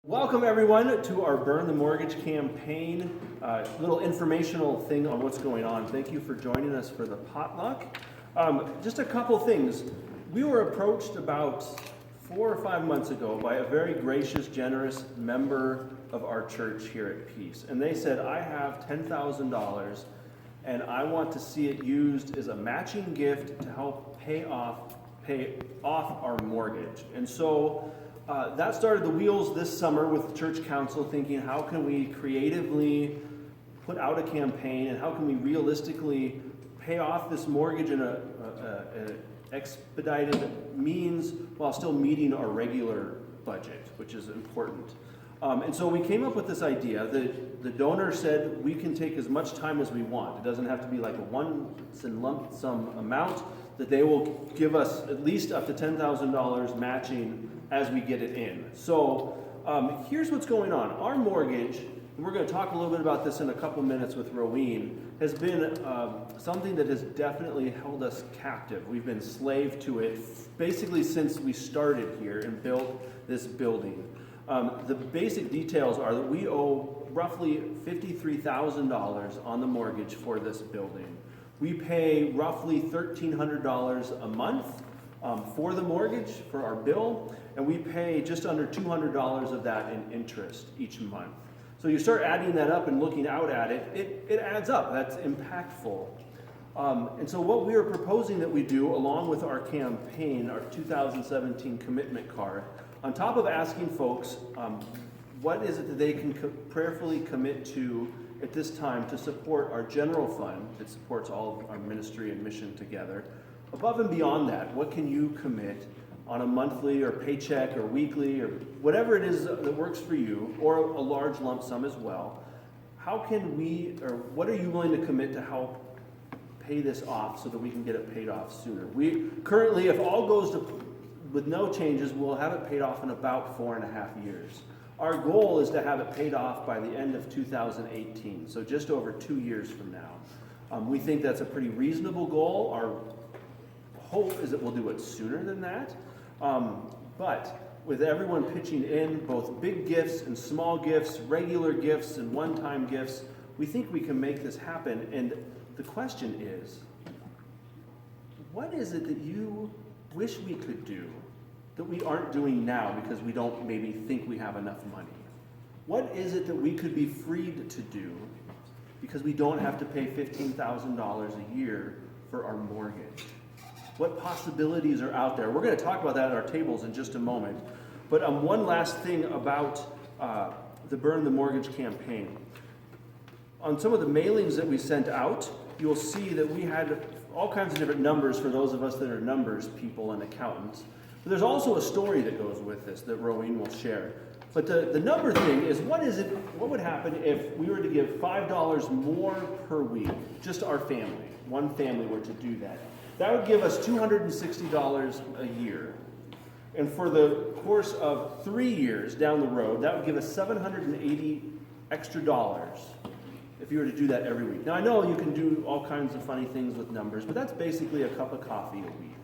Welcome everyone to our Burn the Mortgage campaign, little informational thing on what's going on. Thank you for joining us for the potluck. Just a couple things. We were approached about 4 or 5 months ago by a very gracious, generous member of our church here at Peace. And they said, I have $10,000 and I want to see it used as a matching gift to help pay off our mortgage. And so that started the wheels this summer with the church council thinking, how can we creatively put out a campaign and how can we realistically pay off this mortgage in an expedited means while still meeting our regular budget, which is important. And so we came up with this idea that the donor said we can take as much time as we want. It doesn't have to be like a once and lump sum amount, that they will give us at least up to $10,000 matching as we get it in. So here's what's going on. Our mortgage, and we're going to talk a little bit about this in a couple minutes with Roene, has been something that has definitely held us captive. We've been slave to it basically since we started here and built this building. The basic details are that we owe roughly $53,000 on the mortgage for this building. We pay roughly $1,300 a month for the mortgage, for our bill, and we pay just under $200 of that in interest each month. So you start adding that up and looking out at it, it adds up. That's impactful. And so what we are proposing that we do, along with our campaign, our 2017 commitment card, on top of asking folks what is it that they can prayerfully commit to at this time to support our general fund that supports all of our ministry and mission together. Above and beyond that, what can you commit on a monthly or paycheck or weekly or whatever it is that works for you, or a large lump sum as well? How can we, or what are you willing to commit to help pay this off so that we can get it paid off sooner? We currently, if all goes with no changes, we'll have it paid off in about 4.5 years. Our goal is to have it paid off by the end of 2018, so just over 2 years from now. We think that's a pretty reasonable goal. Our hope is that we'll do it sooner than that. But with everyone pitching in, both big gifts and small gifts, regular gifts and one-time gifts, we think we can make this happen. And the question is, what is it that you wish we could do that we aren't doing now because we don't maybe think we have enough money? What is it that we could be freed to do because we don't have to pay $15,000 a year for our mortgage? What possibilities are out there? We're going to talk about that at our tables in just a moment. But one last thing about the Burn the Mortgage campaign. On some of the mailings that we sent out, you'll see that we had all kinds of different numbers for those of us that are numbers people and accountants. But there's also a story that goes with this that Roene will share. But the number thing is, what would happen if we were to give $5 more per week, just our family, one family were to do that? That would give us $260 a year. And for the course of 3 years down the road, that would give us $780 extra dollars if you were to do that every week. Now I know you can do all kinds of funny things with numbers, but that's basically a cup of coffee a week.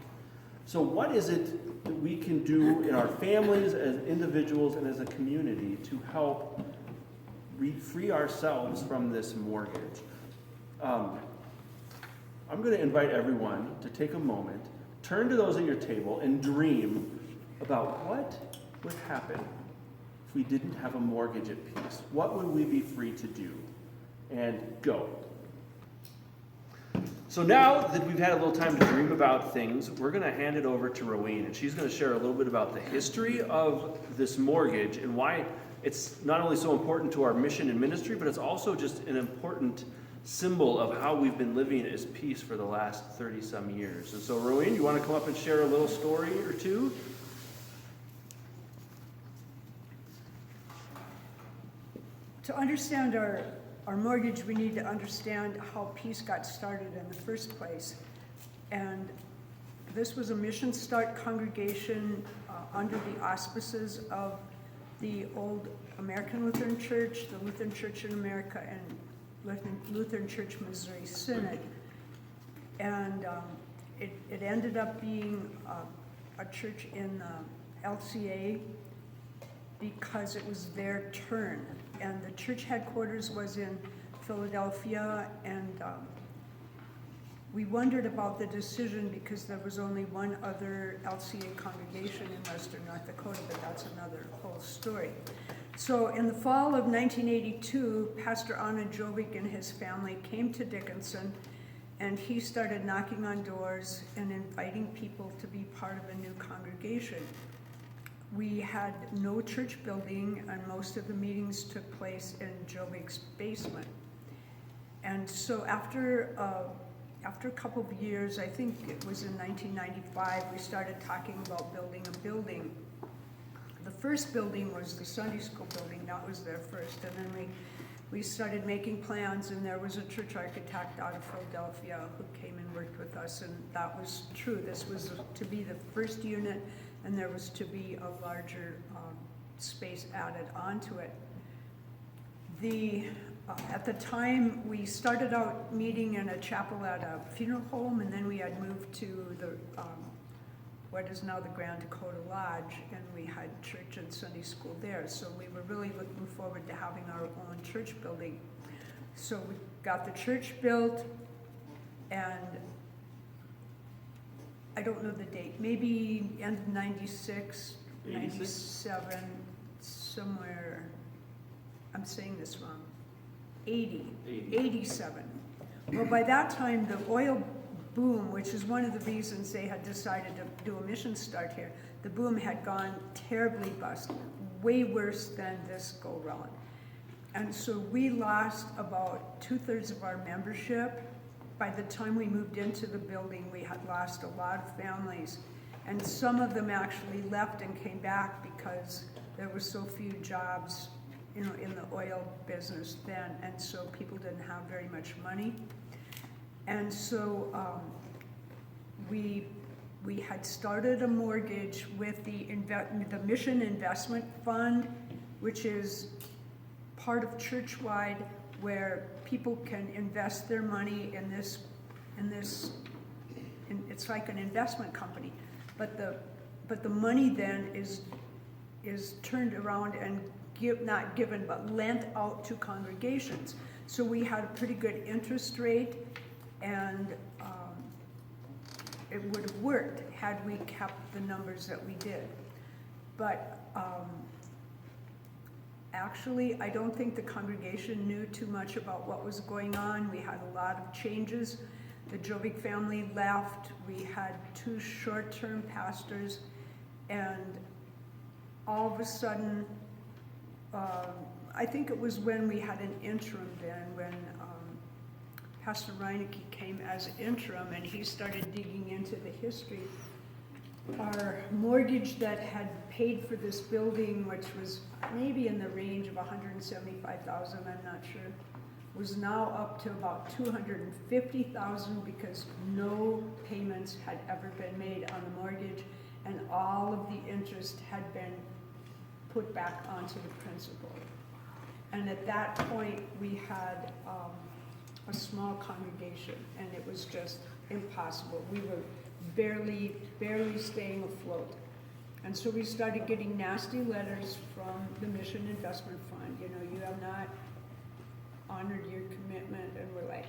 So what is it that we can do in our families, as individuals, and as a community to help free ourselves from this mortgage? I'm going to invite everyone to take a moment, turn to those at your table, and dream about what would happen if we didn't have a mortgage at Peace. What would we be free to do? And go. So now that we've had a little time to dream about things, we're going to hand it over to Roene, and she's going to share a little bit about the history of this mortgage and why it's not only so important to our mission and ministry, but it's also just an important symbol of how we've been living as Peace for the last 30-some years. And so, Roene, you want to come up and share a little story or two? To understand our mortgage, we need to understand how Peace got started in the first place. And this was a Mission Start congregation under the auspices of the old American Lutheran Church, the Lutheran Church in America, and Lutheran Church Missouri Synod. And it ended up being a church in the LCA because it was their turn. And the church headquarters was in Philadelphia, and we wondered about the decision because there was only one other LCA congregation in Western North Dakota, but that's another whole story. So in the fall of 1982, Pastor Anna Jovic and his family came to Dickinson, and he started knocking on doors and inviting people to be part of a new congregation. We had no church building, and most of the meetings took place in Jovic's basement. And so after a couple of years, I think it was in 1995, we started talking about building a building. The first building was the Sunday school building. That was there first. And then we started making plans, and there was a church architect out of Philadelphia who came and worked with us, and that was true. This was to be the first unit, and there was to be a larger space added onto it. At the time, we started out meeting in a chapel at a funeral home, and then we had moved to the what is now the Grand Dakota Lodge, and we had church and Sunday school there. So we were really looking forward to having our own church building. So we got the church built, and I don't know the date, maybe end of 96, 97, somewhere, I'm saying this wrong, 87. Well, by that time, the oil boom, which is one of the reasons they had decided to do a mission start here, the boom had gone terribly bust, way worse than this go round. And so we lost about 2/3 of our membership. By the time we moved into the building, we had lost a lot of families. And some of them actually left and came back because there were so few jobs, in the oil business then, and so people didn't have very much money. And so we had started a mortgage with the Mission Investment Fund, which is part of Churchwide, where people can invest their money in this. It's like an investment company, but the money then is turned around and not given, but lent out to congregations. So we had a pretty good interest rate, and it would have worked had we kept the numbers that we did. But actually, I don't think the congregation knew too much about what was going on. We had a lot of changes. The Jovic family left. We had 2 short-term pastors, and all of a sudden, I think it was when we had an interim then, when Pastor Roene came as interim, and he started digging into the history. Our mortgage that had paid for this building, which was maybe in the range of $175,000, I'm not sure, was now up to about $250,000 because no payments had ever been made on the mortgage, and all of the interest had been put back onto the principal. And at that point, we had a small congregation, and it was just impossible. We were barely staying afloat. And so we started getting nasty letters from the Mission Investment Fund. You have not honored your commitment, and we're like,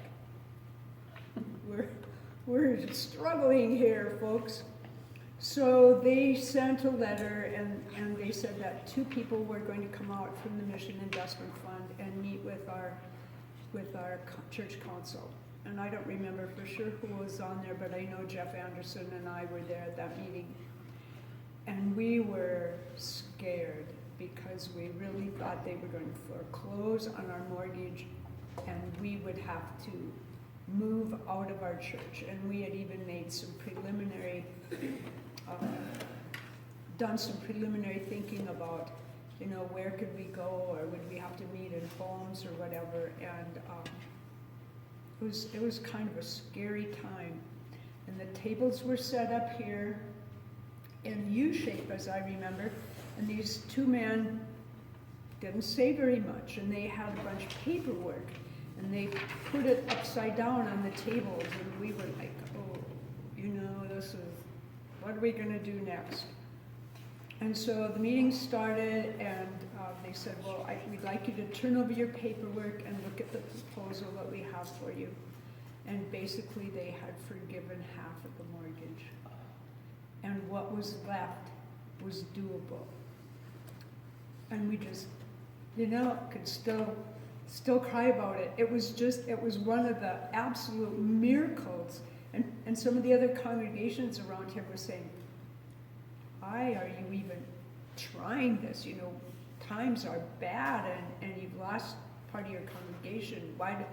we're struggling here, folks. So they sent a letter, and they said that 2 people were going to come out from the Mission Investment Fund and meet with our church council. And I don't remember for sure who was on there, but I know Jeff Anderson and I were there at that meeting. And we were scared because we really thought they were going to foreclose on our mortgage, and we would have to move out of our church. And we had even made some preliminary done some preliminary thinking about, where could we go, or would we have to meet in homes or whatever, and it was kind of a scary time. And the tables were set up here in U-shape, as I remember, and these 2 men didn't say very much, and they had a bunch of paperwork, and they put it upside down on the tables, and we were like, oh, this is, what are we going to do next? And so the meeting started, and they said, well, we'd like you to turn over your paperwork and look at the proposal that we have for you. And basically, they had forgiven half of the mortgage. And what was left was doable. And we just, could still cry about it. It was one of the absolute miracles. And some of the other congregations around here were saying, why are you even trying this? Times are bad, and you've lost part of your congregation. Why do,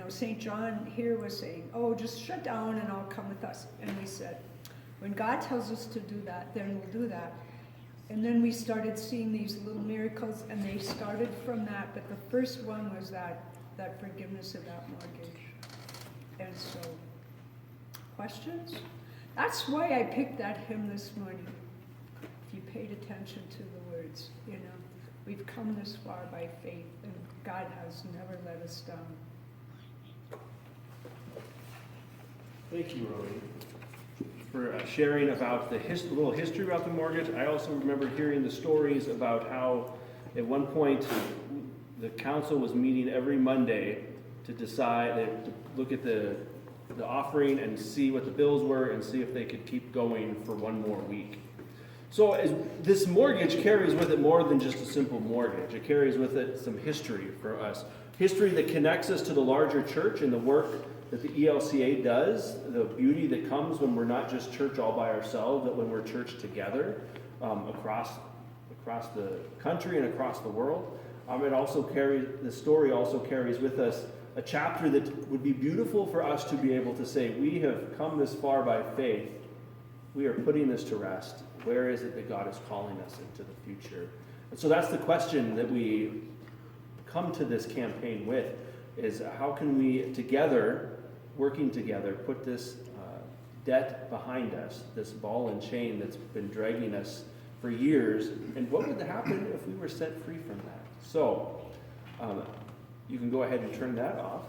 St. John here was saying, oh, just shut down and I'll come with us. And we said, when God tells us to do that, then we'll do that. And then we started seeing these little miracles, and they started from that. But the first one was that forgiveness of that mortgage. And so, questions? That's why I picked that hymn this morning. If you paid attention to the words, we've come this far by faith, and God has never let us down. Thank you, Roene, for sharing about the little history about the mortgage. I also remember hearing the stories about how at one point the council was meeting every Monday to decide, to look at the offering and see what the bills were and see if they could keep going for one more week. So this mortgage carries with it more than just a simple mortgage. It carries with it some history for us. History that connects us to the larger church and the work that the ELCA does, the beauty that comes when we're not just church all by ourselves, but when we're church together across the country and across the world. The story also carries with us a chapter that would be beautiful for us to be able to say, we have come this far by faith. We are putting this to rest. Where is it that God is calling us into the future? And so that's the question that we come to this campaign with, is how can we together, working together, put this debt behind us, this ball and chain that's been dragging us for years, and what would happen if we were set free from that? So, you can go ahead and turn that off.